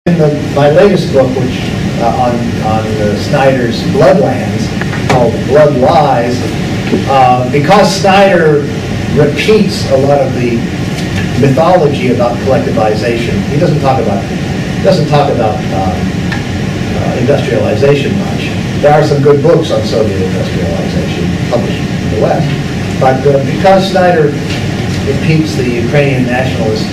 In my latest book, which on Snyder's Bloodlands, called Blood Lies, because Snyder repeats a lot of the mythology about collectivization. He doesn't talk about industrialization much. There are some good books on Soviet industrialization published in the West, but because Snyder repeats the Ukrainian nationalist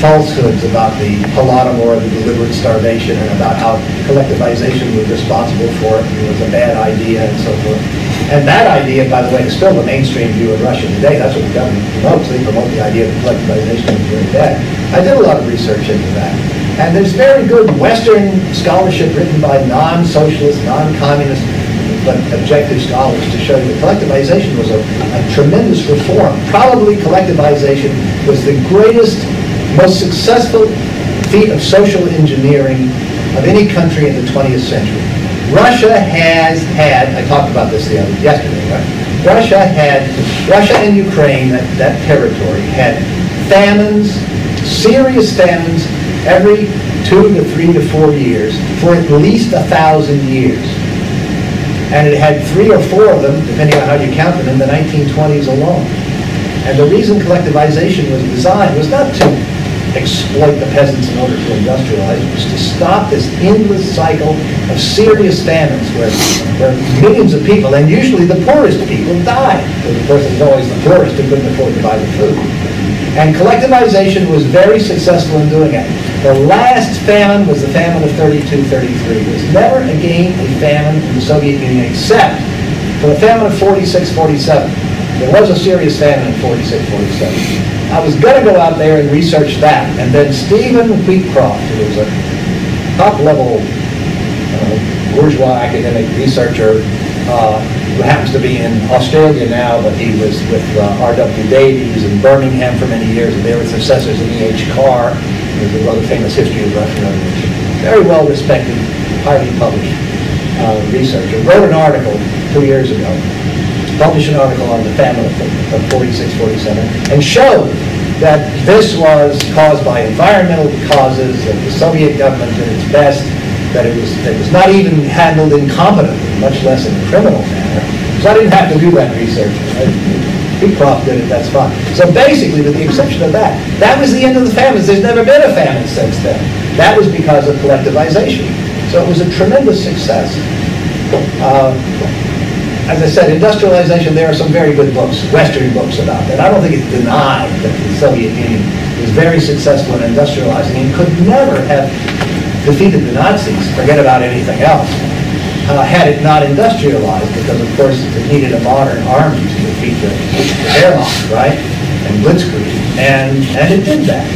falsehoods about the Holodomor, the deliberate starvation, and about how collectivization was responsible for it, and it was a bad idea, and so forth. And that idea, by the way, is still the mainstream view in Russia today. That's what the government promotes. They promote the idea that collectivization is very bad. I did a lot of research into that. And there's very good Western scholarship written by non-socialist, non-communist, but objective scholars to show that collectivization was a tremendous reform. Probably collectivization was the greatest, most successful feat of social engineering of any country in the 20th century. Russia has had, I talked about this yesterday, right? Russia and Ukraine, that territory, had famines, serious famines, every 2 to 3 to 4 years for at least 1,000 years. And it had 3 or 4 of them, depending on how you count them, in the 1920s alone. And the reason collectivization was designed was not to exploit the peasants in order to industrialize, it was to stop this endless cycle of serious famines where millions of people, and usually the poorest people, died. Because of course it was always the poorest who couldn't afford to buy the food. And collectivization was very successful in doing it. The last famine was the famine of 32-33. There was never again a famine in the Soviet Union except for the famine of 46-47. There was a serious famine in 46-47. I was going to go out there and research that, and then Stephen Wheatcroft, who was a top-level bourgeois academic researcher, who happens to be in Australia now, but he was with R.W. Davies in Birmingham for many years, and they were successors of E.H. Carr, who was a rather famous history of Russian Revolution. Very well-respected, highly published researcher. Wrote an article 2 years ago, published an article on the famine of 46-47, and showed that this was caused by environmental causes, that the Soviet government did its best, that it was not even handled incompetently, much less in a criminal manner. So I didn't have to do that research. Beecroft did it, that's fine. So basically, with the exception of that, that was the end of the famines. There's never been a famine since then. That was because of collectivization. So it was a tremendous success. As I said, industrialization, there are some very good books, Western books about that. I don't think it's denied that the Soviet Union was very successful in industrializing and could never have defeated the Nazis, forget about anything else, had it not industrialized, because of course it needed a modern army to defeat the Wehrmacht, right, and Blitzkrieg, and it did that.